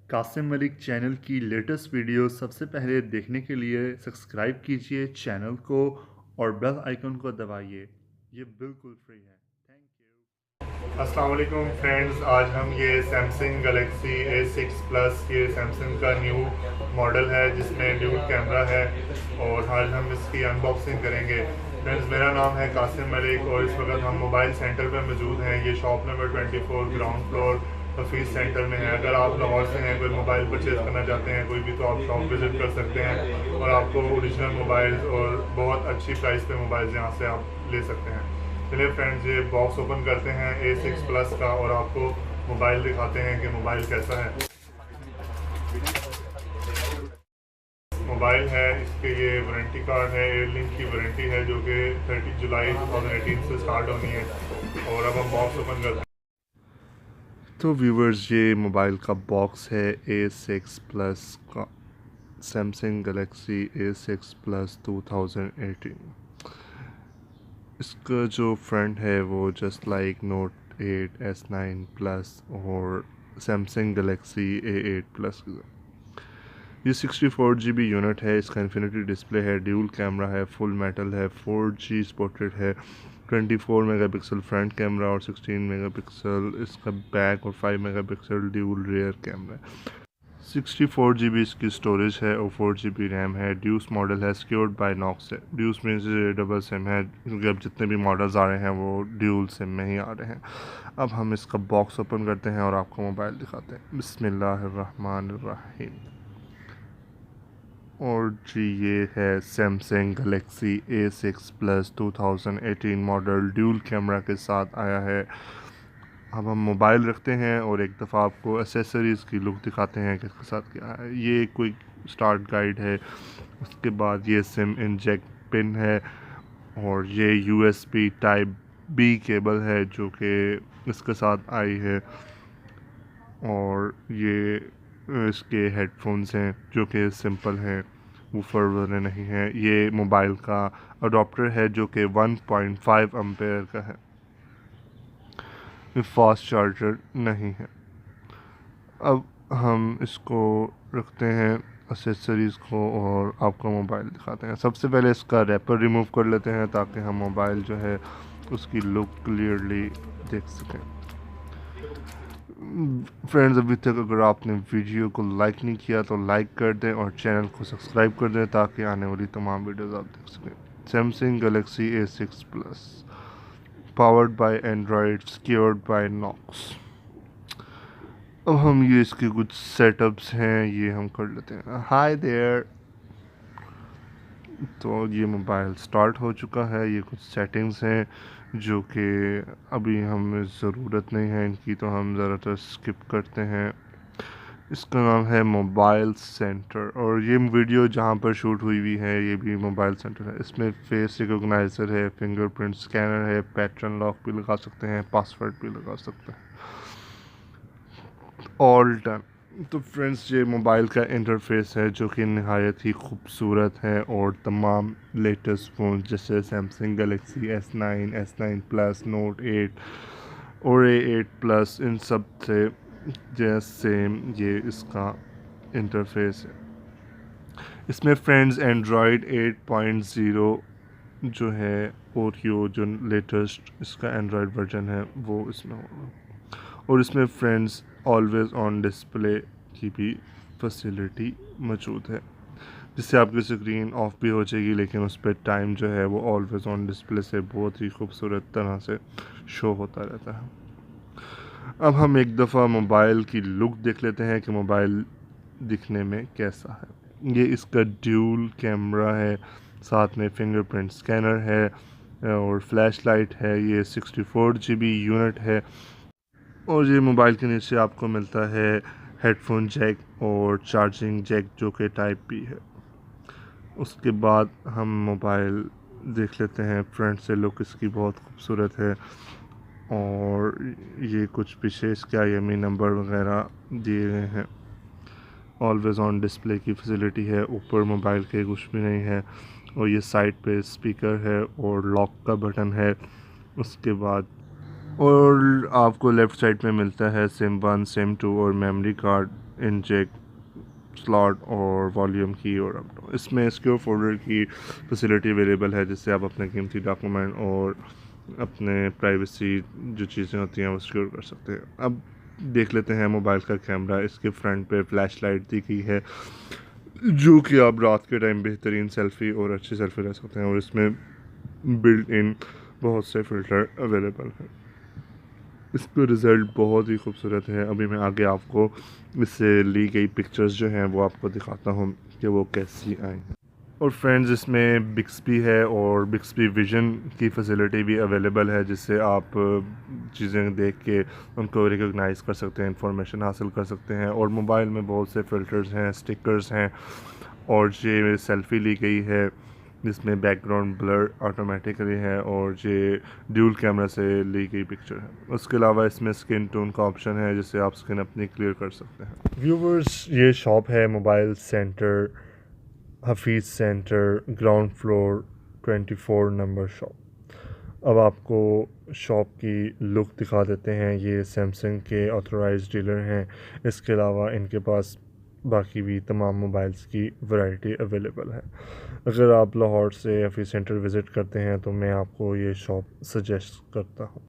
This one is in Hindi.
कासिम मलिक चैनल की लेटेस्ट वीडियो सबसे पहले देखने के लिए सब्सक्राइब कीजिए चैनल को और बेल आइकन को दबाइए। ये बिल्कुल फ्री है। Thank you. अस्सलाम वालेकुम फ्रेंड्स, आज हम ये सैमसंग गलेक्सी A6 प्लस ये सैमसंग का न्यू मॉडल है जिसमें ड्यूल कैमरा है और आज हम इसकी अनबॉक्सिंग करेंगे। फ्रेंड्स, मेरा नाम है कासिम मलिक और इस वक्त हम मोबाइल सेंटर पर मौजूद हैं। ये shop number 24 ground floor office centre में है। अगर आप लाहौर से हैं, कोई मोबाइल परचेज़ करना चाहते हैं कोई भी, तो आप शॉप विज़िट कर सकते हैं और आपको ओरिजिनल मोबाइल और बहुत अच्छी प्राइस पे मोबाइल यहाँ से आप ले सकते हैं। चलिए फ्रेंड्स, ये बॉक्स ओपन करते हैं A6 प्लस का और आपको मोबाइल दिखाते हैं कि मोबाइल कैसा है। मोबाइल है, इसके ये वारंटी कार्ड है, एयरलिंक की वारंटी है जो कि 30 जुलाई 2018 से स्टार्ट होनी है। और अब हम बॉक्स ओपन करते हैं। तो व्यूवर्स, ये मोबाइल का बॉक्स है A6 प्लस का, सैमसंग गलेक्सी A6 प्लस 2018। इसका जो फ्रंट है वो just like note 8 S9 plus और सैमसंग गलेक्सी A8 प्लस। ये 64 GB यूनिट है। इसका इन्फिनिटी डिस्प्ले है, ड्यूल कैमरा है, फुल मेटल है, 4G स्पोर्टेड है, 24 मेगापिक्सल फ्रंट कैमरा और 16 मेगापिक्सल इसका बैक और 5 मेगापिक्सल ड्यूल रियर कैमरा है। 64 GB इसकी स्टोरेज है और 4 GB रैम है। ड्यूस मॉडल है, सिक्योर्ड बाय नॉक्स है। ड्यूस मीन्स डबल सिम है क्योंकि अब जितने भी मॉडल्स आ रहे हैं वो ड्यूल सिम में ही आ रहे हैं। अब हम इसका बॉक्स ओपन करते हैं और आपको मोबाइल दिखाते हैं। बिस्मिल्लाहिर्रहमानिर्रहीम। और जी, ये है Samsung Galaxy A6 plus 2018 model, dual camera के साथ आया है। अब हम मोबाइल रखते हैं और एक दफ़ा आपको एसेसरीज़ की लुक दिखाते हैं कि इसके साथ क्या है। ये कोई स्टार्ट गाइड है, उसके बाद ये सिम इंजेक्ट पिन है और ये USB टाइप B केबल है जो कि इसके साथ आई है। और ये इसके हेडफोन्स हैं जो कि सिंपल हैं, वूफर वाले नहीं हैं। ये मोबाइल का अडोप्टर है जो कि 1.5 एम्पेयर का है, फास्ट चार्जर नहीं है। अब हम इसको रखते हैं एसेसरीज़ को और आपको मोबाइल दिखाते हैं। सबसे पहले इसका रैपर रिमूव कर लेते हैं ताकि हम मोबाइल जो है उसकी लुक क्लियरली देख सकें। फ्रेंड्स, अभी तक अगर आपने वीडियो को लाइक नहीं किया तो लाइक कर दें और चैनल को सब्सक्राइब कर दें ताकि आने वाली तमाम वीडियोस आप देख सकें। Samsung Galaxy A6 plus, powered by Android, secured by Knox. अब हम ये इसके कुछ सेटअप्स हैं ये हम कर लेते हैं। Hi there. तो ये मोबाइल स्टार्ट हो चुका है। ये कुछ सेटिंग्स हैं जो कि अभी हमें ज़रूरत नहीं है इनकी, तो हम ज़्यादातर स्किप करते हैं। इसका नाम है मोबाइल सेंटर और ये वीडियो जहाँ पर शूट हुई है ये भी मोबाइल सेंटर है। इसमें फेस रिकॉग्नाइज़र है, फिंगरप्रिंट स्कैनर है, पैटर्न लॉक भी लगा सकते हैं, पासवर्ड भी लगा सकते हैं। All done. तो फ्रेंड्स, ये मोबाइल का इंटरफेस है जो कि नहायत ही खूबसूरत है और तमाम लेटेस्ट फ़ोन जैसे Samsung Galaxy S9 plus, note 8 और A8 प्लस, इन सब से जैसे ये इसका इंटरफेस है। इसमें फ्रेंड्स एंड्रॉयड 8.0 जो है ओरियो, जो लेटेस्ट इसका एंड्रॉयड वर्जन है वो इसमें होगा। और इसमें फ्रेंड्स ऑलवेज़ ऑन डिस्प्ले की भी फैसिलिटी मौजूद है जिससे आपकी स्क्रीन ऑफ भी हो जाएगी लेकिन उस पर टाइम जो है वो ऑलवेज़ ऑन डिस्प्ले से बहुत ही खूबसूरत तरह से शो होता रहता है। अब हम एक दफ़ा मोबाइल की लुक देख लेते हैं कि मोबाइल दिखने में कैसा है। ये इसका ड्यूल कैमरा है, साथ में फिंगरप्रिंट स्कैनर है और फ्लैश लाइट है। ये 64 GB यूनिट है और ये मोबाइल के नीचे आपको मिलता है हेडफोन जैक और चार्जिंग जैक जो कि टाइप B है। उसके बाद हम मोबाइल देख लेते हैं। फ्रंट से लुक इसकी बहुत खूबसूरत है और ये कुछ पीछे इसके IMEI नंबर वगैरह दिए गए हैं। ऑलवेज़ ऑन डिस्प्ले की फैसिलिटी है, ऊपर मोबाइल के कुछ भी नहीं है। और ये साइड पे स्पीकर है और लॉक का बटन है। उसके बाद और आपको लेफ़्ट साइड में मिलता है सिम 1, सिम 2 और मेमोरी कार्ड इंजेक्ट स्लॉट और वॉल्यूम की और इसमें सिक्योर फोल्डर की फैसिलिटी अवेलेबल है, जिससे आप अपने कीमती डॉक्यूमेंट और अपने प्राइवेसी जो चीज़ें होती हैं वो सिक्योर कर सकते हैं। अब देख लेते हैं मोबाइल का कैमरा। इसके फ्रंट पे फ्लैश लाइट दी गई है, जो कि आप रात के टाइम बेहतरीन सेल्फ़ी और अच्छी सेल्फ़ी ले सकते हैं, और इसमें बिल्ट इन बहुत से फ़िल्टर अवेलेबल हैं। इसका रिज़ल्ट बहुत ही खूबसूरत है। अभी मैं आगे आपको इससे ली गई पिक्चर्स जो हैं वो आपको दिखाता हूँ कि वो कैसी आई हैं। और फ्रेंड्स, इसमें बिक्सबी है और बिक्सबी विजन की फैसिलिटी भी अवेलेबल है, जिससे आप चीज़ें देख के उनको रिकॉग्नाइज़ कर सकते हैं, इंफॉर्मेशन हासिल कर सकते हैं। और मोबाइल में बहुत से फ़िल्टर्स हैं, स्टिकर्स हैं, और ये सेल्फ़ी ली गई है जिसमें बैकग्राउंड ब्लर ऑटोमेटिकली है, और ये ड्यूल कैमरा से ली गई पिक्चर है। उसके अलावा इसमें स्किन टोन का ऑप्शन है, जिससे आप स्किन अपनी क्लियर कर सकते हैं। व्यूवर्स, ये शॉप है mobile centre, Hafeez centre, ground floor, 24 number shop. अब आपको शॉप की लुक दिखा देते हैं। ये सैमसंग के ऑथराइज्ड डीलर हैं। इसके अलावा इनके पास बाकी भी तमाम मोबाइल्स की वैरायटी अवेलेबल है। अगर आप लाहौर से हफीज़ सेंटर विज़िट करते हैं तो मैं आपको ये शॉप सजेस्ट करता हूँ।